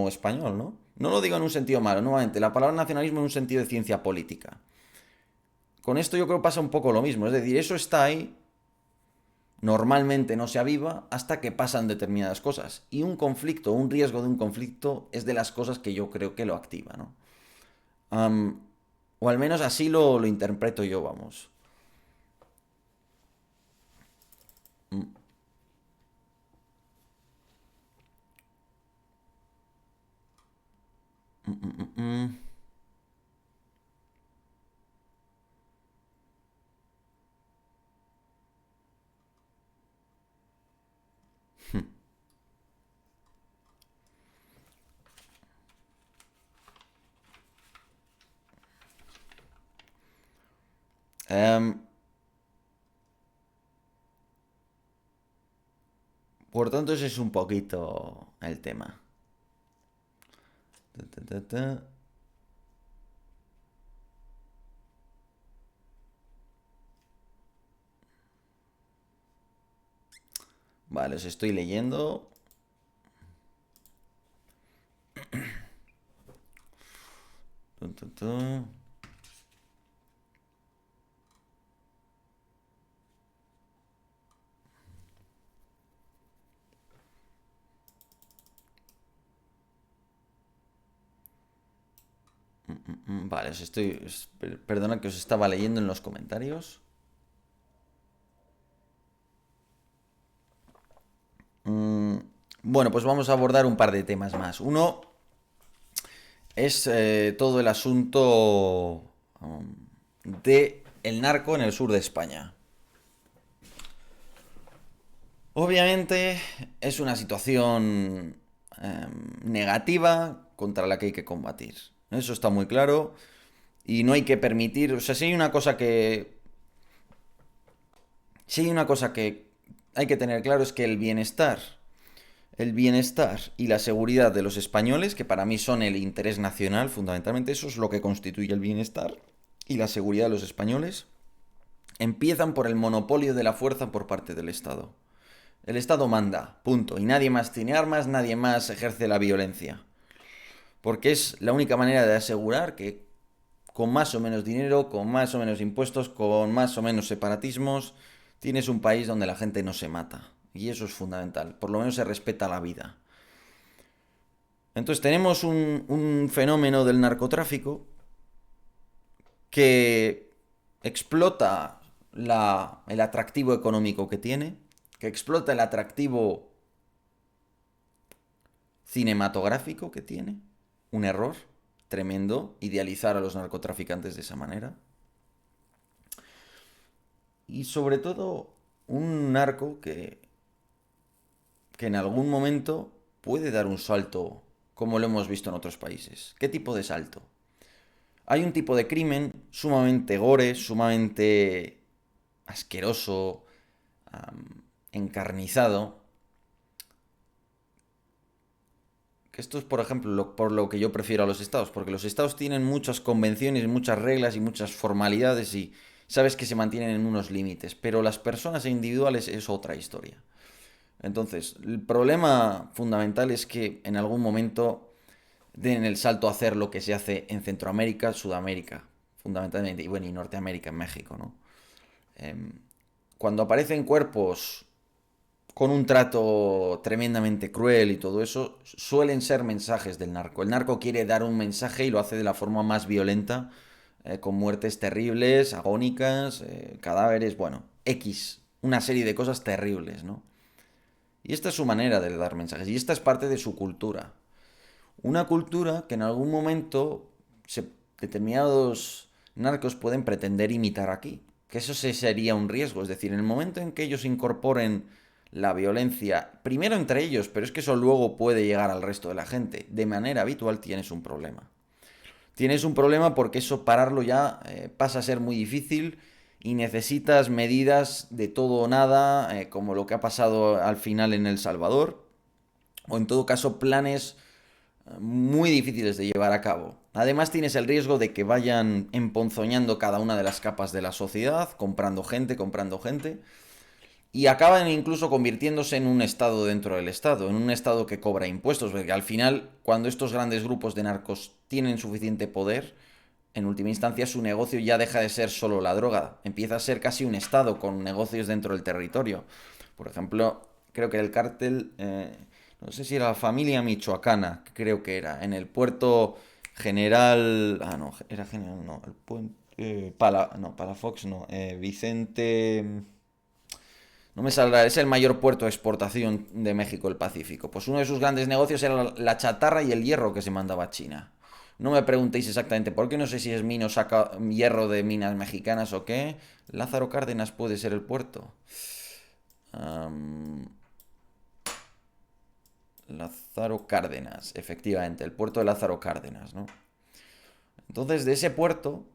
español, ¿no? No lo digo en un sentido malo, nuevamente, la palabra nacionalismo en un sentido de ciencia política. Con esto yo creo que pasa un poco lo mismo, es decir, eso está ahí, normalmente no se aviva hasta que pasan determinadas cosas. Y un conflicto, un riesgo de un conflicto es de las cosas que yo creo que lo activa, ¿no? Am, o al menos así lo interpreto yo, vamos. Mm, mm, mm, mm. Em, por tanto, ese es un poquito el tema. Ta, ta, ta, ta. Vale, os estoy leyendo. Tu, tu, tu. Vale, os estoy. Perdona que os estaba leyendo en los comentarios. Mm, bueno, pues vamos a abordar un par de temas más. Uno es todo el asunto de el narco en el sur de España. Obviamente es una situación negativa contra la que hay que combatir. Eso está muy claro y no hay que permitir, o sea, si hay una cosa que hay que tener claro es que el bienestar y la seguridad de los españoles, que para mí son el interés nacional, fundamentalmente eso es lo que constituye el bienestar y la seguridad de los españoles, empiezan por el monopolio de la fuerza por parte del Estado. El Estado manda, punto. Y nadie más tiene armas, nadie más ejerce la violencia. Porque es la única manera de asegurar que con más o menos dinero, con más o menos impuestos, con más o menos separatismos, tienes un país donde la gente no se mata. Y eso es fundamental. Por lo menos se respeta la vida. Entonces tenemos un fenómeno del narcotráfico que explota el atractivo económico que tiene, que explota el atractivo cinematográfico que tiene. Un error tremendo idealizar a los narcotraficantes de esa manera. Y sobre todo un narco que en algún momento puede dar un salto como lo hemos visto en otros países. ¿Qué tipo de salto? Hay un tipo de crimen sumamente gore, sumamente asqueroso, encarnizado, que esto es, por ejemplo, por lo que yo prefiero a los estados, porque los estados tienen muchas convenciones, muchas reglas y muchas formalidades y sabes que se mantienen en unos límites, pero las personas individuales es otra historia. Entonces, el problema fundamental es que en algún momento den el salto a hacer lo que se hace en Centroamérica, Sudamérica, fundamentalmente, y bueno, y Norteamérica, en México, ¿no? Em, Cuando aparecen cuerpos con un trato tremendamente cruel y todo eso, suelen ser mensajes del narco. El narco quiere dar un mensaje y lo hace de la forma más violenta, con muertes terribles, agónicas, cadáveres, bueno, X, una serie de cosas terribles, ¿no? Y esta es su manera de dar mensajes, y esta es parte de su cultura. Una cultura que en algún momento determinados narcos pueden pretender imitar aquí. Que eso sería un riesgo. Es decir, en el momento en que ellos incorporen la violencia, primero entre ellos, pero es que eso luego puede llegar al resto de la gente, de manera habitual tienes un problema. Tienes un problema porque eso pararlo ya pasa a ser muy difícil y necesitas medidas de todo o nada, como lo que ha pasado al final en El Salvador, o en todo caso planes muy difíciles de llevar a cabo. Además tienes el riesgo de que vayan emponzoñando cada una de las capas de la sociedad, comprando gente, y acaban incluso convirtiéndose en un estado dentro del estado, en un estado que cobra impuestos, porque al final, cuando estos grandes grupos de narcos tienen suficiente poder, en última instancia su negocio ya deja de ser solo la droga, empieza a ser casi un estado con negocios dentro del territorio. Por ejemplo, creo que el cártel, no sé si era la familia michoacana, creo que era, en el puerto General... Ah, no, era General, no, el puente... no, Palafox, no, Vicente... No me saldrá, es el mayor puerto de exportación de México, el Pacífico. Pues uno de sus grandes negocios era la chatarra y el hierro que se mandaba a China. No me preguntéis exactamente por qué, no sé si es mino saca hierro de minas mexicanas o qué. Lázaro Cárdenas puede ser el puerto. Am, Lázaro Cárdenas, efectivamente, el puerto de Lázaro Cárdenas, ¿no? Entonces, de ese puerto,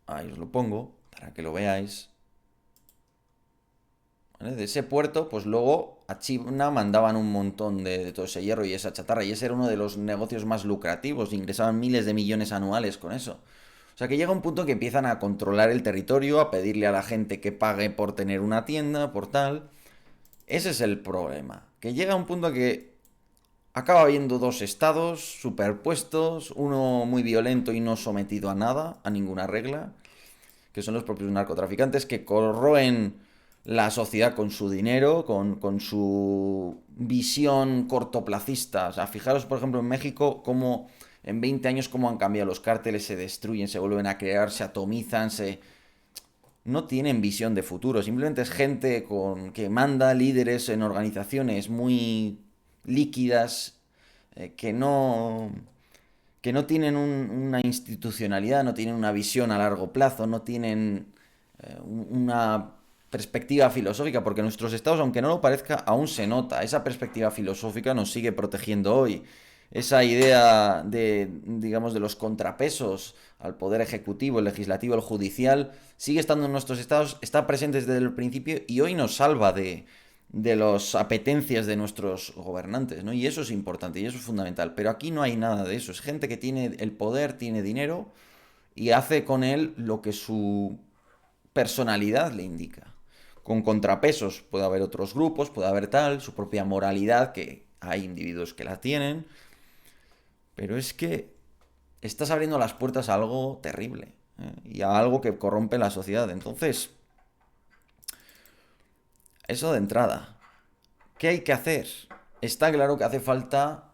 ahí os lo pongo para que lo veáis. ¿Vale? De ese puerto, pues luego a China mandaban un montón de todo ese hierro y esa chatarra, y ese era uno de los negocios más lucrativos, ingresaban miles de millones anuales con eso. O sea que llega un punto que empiezan a controlar el territorio, a pedirle a la gente que pague por tener una tienda, por tal. Ese es el problema, que llega un punto que acaba habiendo dos estados superpuestos, uno muy violento y no sometido a nada, a ninguna regla, que son los propios narcotraficantes que corroen la sociedad con su dinero, con su visión cortoplacista. O sea, fijaros, por ejemplo, en México, cómo en 20 años cómo han cambiado los cárteles, se destruyen, se vuelven a crear, se atomizan, se... No tienen visión de futuro, simplemente es gente que manda líderes en organizaciones muy líquidas, que no tienen una institucionalidad, no tienen una visión a largo plazo, no tienen una perspectiva filosófica, porque nuestros estados, aunque no lo parezca, aún se nota. Esa perspectiva filosófica nos sigue protegiendo hoy. Esa idea de, digamos, de los contrapesos al poder ejecutivo, el legislativo, el judicial, sigue estando en nuestros estados, está presente desde el principio y hoy nos salva de las apetencias de nuestros gobernantes, ¿no? Y eso es importante y eso es fundamental. Pero aquí no hay nada de eso. Es gente que tiene el poder, tiene dinero y hace con él lo que su personalidad le indica. Con contrapesos puede haber otros grupos, puede haber tal, su propia moralidad, que hay individuos que la tienen. Pero es que estás abriendo las puertas a algo terrible, ¿eh? Y a algo que corrompe la sociedad. Entonces, eso de entrada. ¿Qué hay que hacer? Está claro que hace falta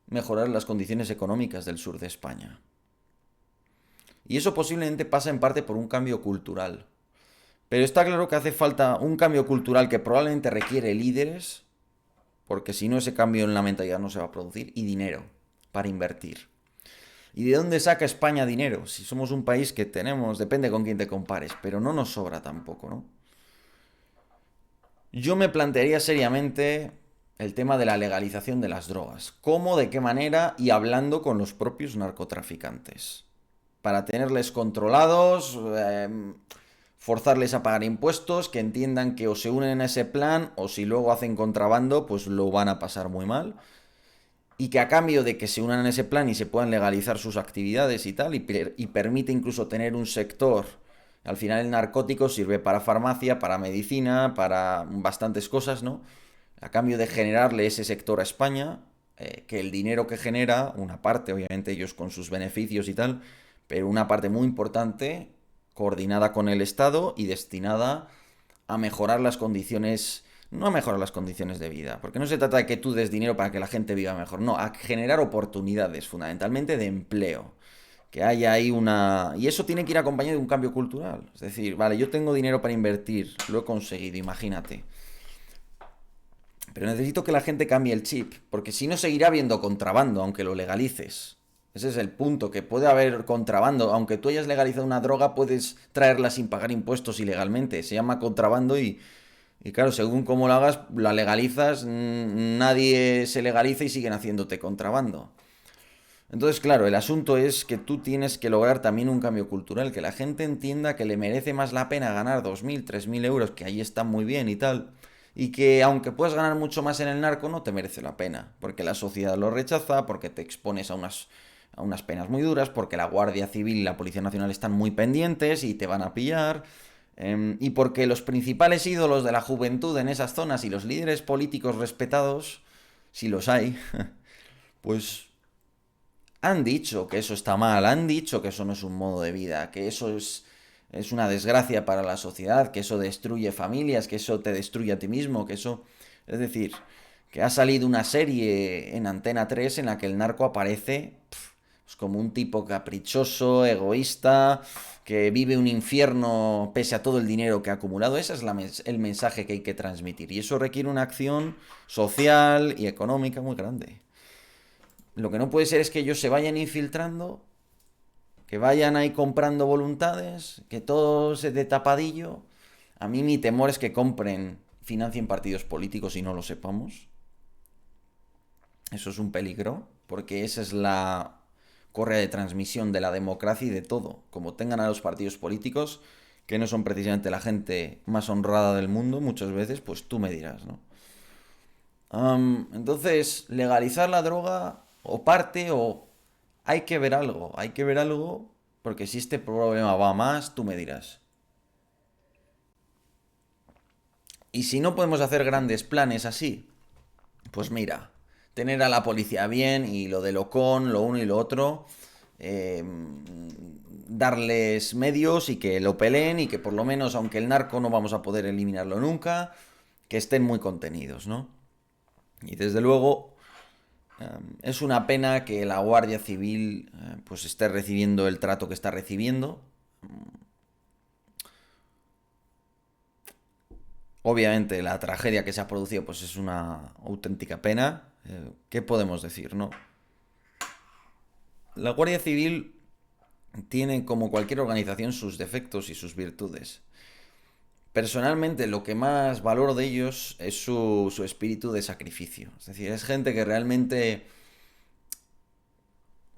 mejorar las condiciones económicas del sur de España. Y eso posiblemente pasa en parte por un cambio cultural. Pero está claro que hace falta un cambio cultural que probablemente requiere líderes, porque si no ese cambio en la mentalidad no se va a producir, y dinero para invertir. ¿Y de dónde saca España dinero? Si somos un país que tenemos, depende con quién te compares, pero no nos sobra tampoco, ¿no? Yo me plantearía seriamente el tema de la legalización de las drogas. ¿Cómo, de qué manera? Y hablando con los propios narcotraficantes. Para tenerles controlados, forzarles a pagar impuestos, que entiendan que o se unen a ese plan o si luego hacen contrabando, pues lo van a pasar muy mal. Y que a cambio de que se unan en ese plan y se puedan legalizar sus actividades y tal, y permite incluso tener un sector. Al final el narcótico sirve para farmacia, para medicina, para bastantes cosas, ¿no? A cambio de generarle ese sector a España, que el dinero que genera, una parte, obviamente ellos con sus beneficios y tal, pero una parte muy importante, coordinada con el Estado y destinada a mejorar las condiciones, no a mejorar las condiciones de vida, porque no se trata de que tú des dinero para que la gente viva mejor, no, a generar oportunidades, fundamentalmente de empleo. Que haya ahí una... Y eso tiene que ir acompañado de un cambio cultural. Es decir, vale, yo tengo dinero para invertir, lo he conseguido, imagínate. Pero necesito que la gente cambie el chip, porque si no seguirá habiendo contrabando, aunque lo legalices. Ese es el punto, que puede haber contrabando. Aunque tú hayas legalizado una droga, puedes traerla sin pagar impuestos ilegalmente. Se llama contrabando y claro, según cómo lo hagas, la legalizas, nadie se legaliza y siguen haciéndote contrabando. Entonces, claro, el asunto es que tú tienes que lograr también un cambio cultural, que la gente entienda que le merece más la pena ganar 2.000, 3.000 euros, que ahí están muy bien y tal, y que aunque puedas ganar mucho más en el narco, no te merece la pena, porque la sociedad lo rechaza, porque te expones a unas penas muy duras, porque la Guardia Civil y la Policía Nacional están muy pendientes y te van a pillar, Y porque los principales ídolos de la juventud en esas zonas y los líderes políticos respetados, si los hay, pues han dicho que eso está mal, han dicho que eso no es un modo de vida, que eso es una desgracia para la sociedad, que eso destruye familias, que eso te destruye a ti mismo, que eso... Es decir, que ha salido una serie en Antena 3 en la que el narco aparece pues como un tipo caprichoso, egoísta, que vive un infierno pese a todo el dinero que ha acumulado. Ese es el mensaje que hay que transmitir. Y eso requiere una acción social y económica muy grande. Lo que no puede ser es que ellos se vayan infiltrando, que vayan ahí comprando voluntades, que todo se de tapadillo. A mí mi temor es que compren, financien partidos políticos y no lo sepamos. Eso es un peligro, porque esa es la correa de transmisión de la democracia y de todo. Como tengan a los partidos políticos, que no son precisamente la gente más honrada del mundo, muchas veces, pues tú me dirás, ¿no? Entonces, legalizar la droga, o parte, o hay que ver algo, porque si este problema va a más, tú me dirás. Y si no podemos hacer grandes planes así, pues mira, tener a la policía bien y lo de Locón, lo uno y lo otro, eh, darles medios y que lo peleen y que por lo menos, aunque el narco no vamos a poder eliminarlo nunca, que estén muy contenidos, ¿no? Y desde luego es una pena que la Guardia Civil pues esté recibiendo el trato que está recibiendo. Obviamente la tragedia que se ha producido pues es una auténtica pena. ¿Qué podemos decir, no? La Guardia Civil tiene, como cualquier organización, sus defectos y sus virtudes. Personalmente, lo que más valoro de ellos es su espíritu de sacrificio. Es decir, es gente que realmente,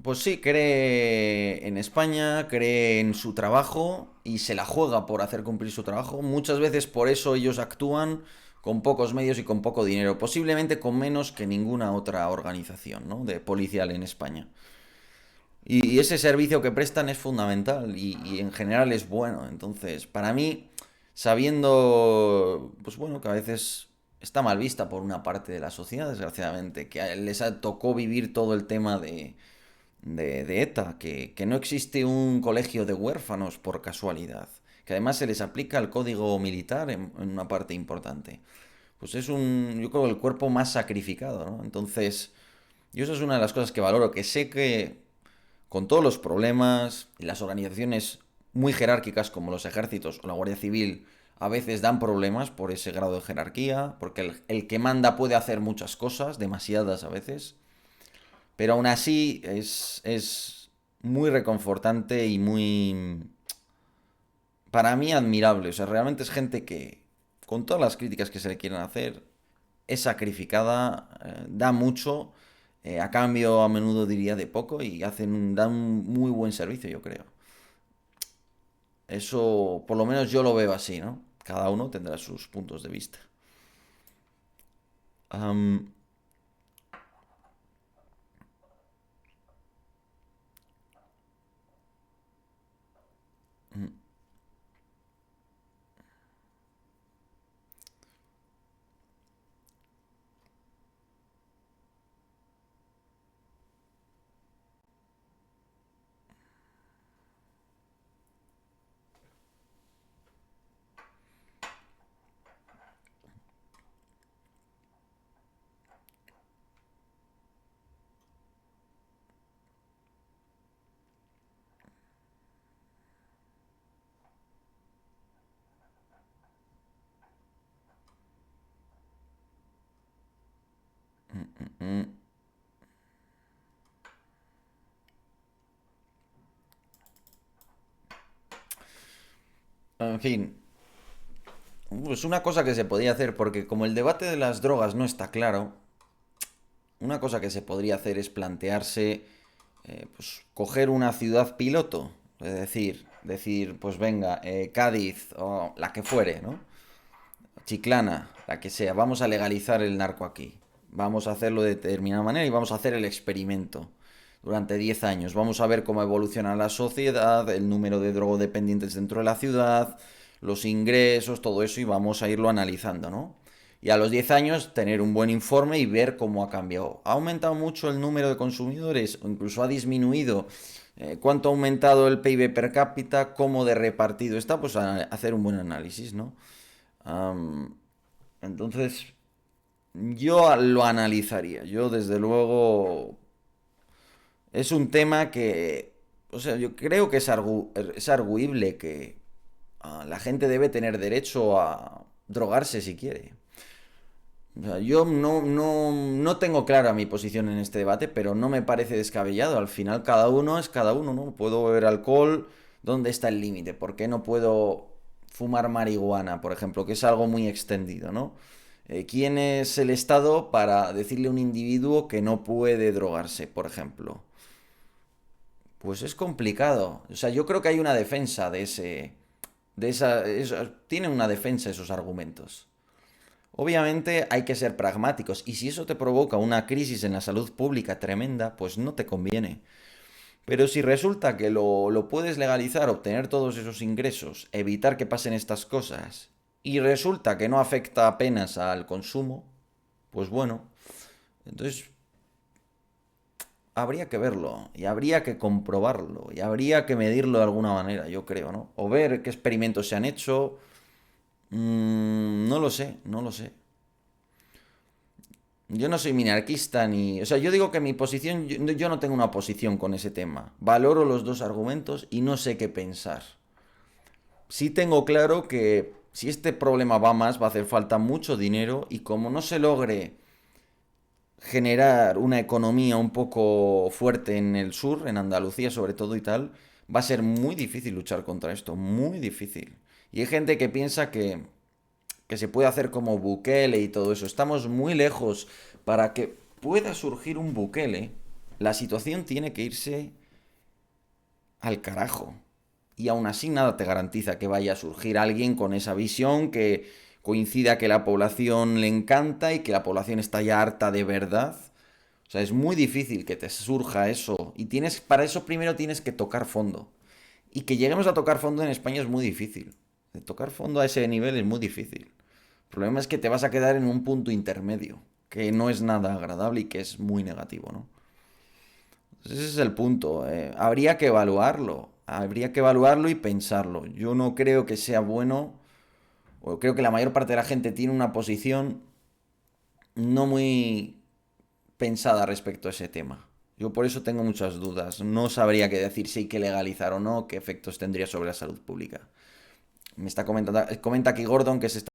pues sí, cree en España, cree en su trabajo y se la juega por hacer cumplir su trabajo. Muchas veces por eso ellos actúan con pocos medios y con poco dinero, posiblemente con menos que ninguna otra organización, ¿no?, de policial en España. Y ese servicio que prestan es fundamental y en general es bueno. Entonces, para mí, sabiendo, pues bueno, que a veces está mal vista por una parte de la sociedad, desgraciadamente, que tocó vivir todo el tema de ETA, que no existe un colegio de huérfanos por casualidad, que además se les aplica el código militar en una parte importante. Pues es yo creo, el cuerpo más sacrificado, ¿no? Entonces, yo eso es una de las cosas que valoro, que sé que con todos los problemas, las organizaciones muy jerárquicas como los ejércitos o la Guardia Civil a veces dan problemas por ese grado de jerarquía, porque el que manda puede hacer muchas cosas, demasiadas a veces, pero aún así es muy reconfortante y muy, para mí, admirable. O sea, realmente es gente que, con todas las críticas que se le quieren hacer, es sacrificada, da mucho, a cambio a menudo diría de poco y dan un muy buen servicio, yo creo. Eso, por lo menos yo lo veo así, ¿no? Cada uno tendrá sus puntos de vista. Am, mm, en fin, es una cosa que se podría hacer, porque como el debate de las drogas no está claro, una cosa que se podría hacer es plantearse, pues, coger una ciudad piloto, es decir, pues venga, Cádiz o la que fuere, ¿no? Chiclana, la que sea, vamos a legalizar el narco aquí. Vamos a hacerlo de determinada manera y vamos a hacer el experimento durante 10 años. Vamos a ver cómo evoluciona la sociedad, el número de drogodependientes dentro de la ciudad, los ingresos, todo eso, y vamos a irlo analizando, ¿no? Y a los 10 años tener un buen informe y ver cómo ha cambiado. ¿Ha aumentado mucho el número de consumidores o incluso ha disminuido? ¿Cuánto ha aumentado el PIB per cápita? ¿Cómo de repartido está? Pues hacer un buen análisis, ¿no? Am, entonces, yo lo analizaría. Yo, desde luego, es un tema que, o sea, yo creo que es arguible que la gente debe tener derecho a drogarse si quiere. O sea, yo no tengo clara mi posición en este debate, pero no me parece descabellado. Al final cada uno es cada uno, ¿no? Puedo beber alcohol, ¿dónde está el límite? ¿Por qué no puedo fumar marihuana, por ejemplo, que es algo muy extendido, ¿no? ¿Quién es el Estado para decirle a un individuo que no puede drogarse, por ejemplo? Pues es complicado. O sea, yo creo que hay una defensa tienen una defensa esos argumentos. Obviamente hay que ser pragmáticos y si eso te provoca una crisis en la salud pública tremenda, pues no te conviene. Pero si resulta que lo puedes legalizar, obtener todos esos ingresos, evitar que pasen estas cosas, y resulta que no afecta apenas al consumo, pues bueno, entonces habría que verlo y habría que comprobarlo y habría que medirlo de alguna manera, yo creo, ¿no? O ver qué experimentos se han hecho. No lo sé, no lo sé. Yo no soy minarquista ni... O sea, yo digo que mi posición, yo no tengo una posición con ese tema. Valoro los dos argumentos y no sé qué pensar. Sí tengo claro que si este problema va más, va a hacer falta mucho dinero y como no se logre generar una economía un poco fuerte en el sur, en Andalucía sobre todo y tal, va a ser muy difícil luchar contra esto, muy difícil. Y hay gente que piensa que se puede hacer como Bukele y todo eso. Estamos muy lejos para que pueda surgir un Bukele. La situación tiene que irse al carajo. Y aún así nada te garantiza que vaya a surgir alguien con esa visión que coincida que la población le encanta y que la población está ya harta de verdad. O sea, es muy difícil que te surja eso. Y para eso primero tienes que tocar fondo. Y que lleguemos a tocar fondo en España es muy difícil. De tocar fondo a ese nivel es muy difícil. El problema es que te vas a quedar en un punto intermedio, que no es nada agradable y que es muy negativo, ¿no? Entonces ese es el punto. Habría que evaluarlo y pensarlo. Yo no creo que sea bueno, o creo que la mayor parte de la gente tiene una posición no muy pensada respecto a ese tema. Yo por eso tengo muchas dudas. No sabría qué decir si hay que legalizar o no, qué efectos tendría sobre la salud pública. Me está comentando, comenta aquí Gordon que se está